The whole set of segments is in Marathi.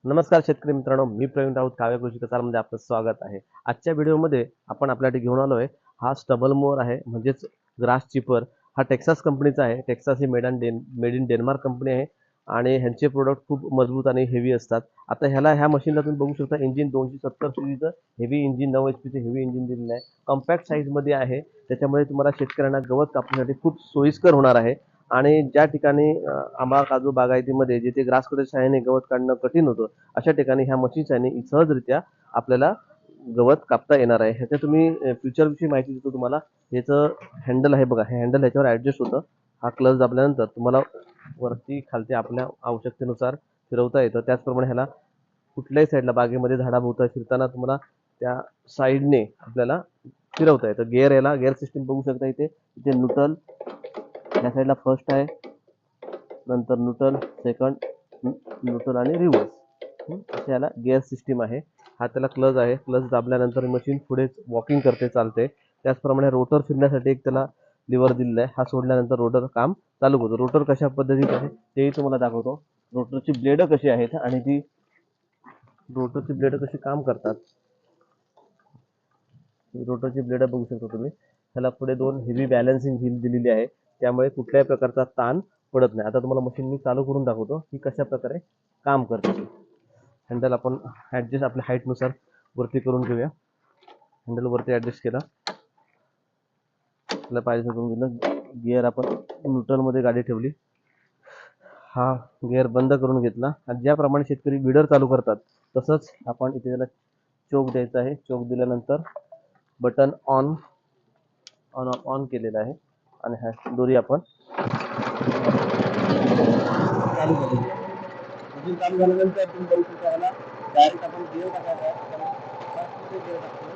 नमस्कार शेतकरी मित्रांनो, मी प्रवीण राऊत काव्य कृषी कसारमध्ये आपलं स्वागत आहे. आजच्या व्हिडिओमध्ये आपण आपल्यासाठी घेऊन आलो आहे हा स्टबल मोअर आहे म्हणजेच ग्रास चिपर. हा टेक्सास कंपनीचा आहे. Texas he made in Denmark company आहे आणि ह्यांचे प्रोडक्ट खूप मजबूत आणि हेवी असतात. आता ह्या मशीनला तुम्ही बघू शकता इंजिन 270 सीसीचं हेवी इंजिन 9 एचपीचं हेवी इंजिन दिलेलं आहे. कॉम्पॅक्ट साईजमध्ये आहे. त्याच्यामुळे तुम्हाला शेतकऱ्यांना गवत कापण्यासाठी खूप सोयीस्कर होणार आहे. आणि ज्या ठिकाणी आंबा काजू बागायतीमध्ये जिथे ग्रास कटर सहाय्याने गवत काढणं कठीण होतं अशा ठिकाणी ह्या मशीन सहाय्याने सहजरित्या आपल्याला गवत कापता येणार आहे. ह्याच्या तुम्ही फ्युचरविषयी माहिती देतो तुम्हाला. ह्याचं हँडल आहे बघा, हे हँडल ह्याच्यावर ॲडजस्ट होतं. हा क्लच दाबल्यानंतर तुम्हाला वरती खालती आपल्या आवश्यकतेनुसार फिरवता येतं. त्याचप्रमाणे ह्याला कुठल्याही साईडला बागेमध्ये झाडाभोवता फिरताना तुम्हाला त्या साईडने आपल्याला फिरवता येतं. गिअर सिस्टीम बघू शकता इथे न्यूट्रल, या साईडला फर्स्ट आहे, नंतर न्यूट्रल, सेकंड, न्यूट्रल आणि रिव्हर्स. असे याला गिअर सिस्टीम आहे. हा त्याला क्लच आहे. क्लच दाबल्यानंतर मशीन पुढे वॉकिंग करते, चालते. त्याचप्रमाणे रोटर फिरण्यासाठी एक त्याला लिव्हर दिलेला आहे. हा सोडल्यानंतर रोटर काम चालू होतं. रोटर कशा पद्धतीत आहे तेही तुम्हाला दाखवतो. रोटरची ब्लेड कशी आहेत आणि ती रोटरची ब्लेड कशी काम करतात. रोटरची ब्लेड बघू शकता तुम्ही. त्याला पुढे दोन हेवी बॅलन्सिंग व्हील दिलेली आहे. त्यामुळे कुठल्याही प्रकारचा ताण पडत नाही. आता तुम्हाला मशीन मी चालू करून दाखवतो की कशा प्रकारे काम करते. हँडल आपण ॲडजस्ट आपल्या हाईटनुसार वरती करून घेऊया. हँडल वरती ॲडजस्ट केला, आपल्याला पाहिजे करून घेतलं. गिअर आपण न्यूट्रलमध्ये गाडी ठेवली. हा गिअर बंद करून घेतला आणि ज्याप्रमाणे शेतकरी विडर चालू करतात तसंच आपण इथे त्याला चोक द्यायचा आहे. चोक दिल्यानंतर बटन ऑन ऑन ऑन केलेला आहे आणि हा दोरी आपण चालू करायची. मशीन चालू झाल्यानंतर तुम्ही बघू शकता ह्याला डायरेक्ट आपण गिअर टाकायचा आहे. फर्स्टमध्ये गिअर टाकतो.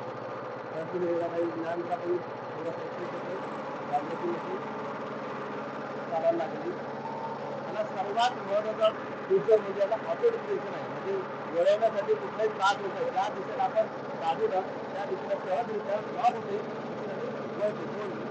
फर्स्टमध्ये गिअर टाकायची नंतर आपण थोडं प्रॅक्टिस होते. लागण्याची मशीन चालायला लागली. त्याला सर्वात महत्त्वाचा फीचर म्हणजे याला ऑटो डिप्रेशन आहे. म्हणजे वळवण्यासाठी कुठलाही त्रास होत नाही. ज्या दिशेला आपण दाबलं त्या दिशेला सहजरित्या लॉक होते आणि वळते.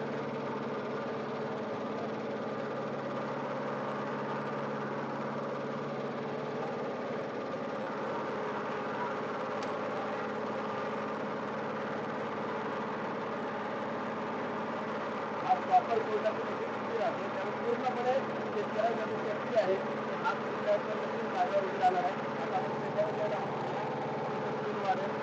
आज प्रॉपर कोर्टाची मशीन किती राहते त्यामुळे पूर्णपणे शेतकऱ्यांना सेफ्टी आहे. हात तुटल्यानंतर मशीन जागेवर उभी राहणार आहे. आता आपण त्याच्यावर स्पीड वाढेल.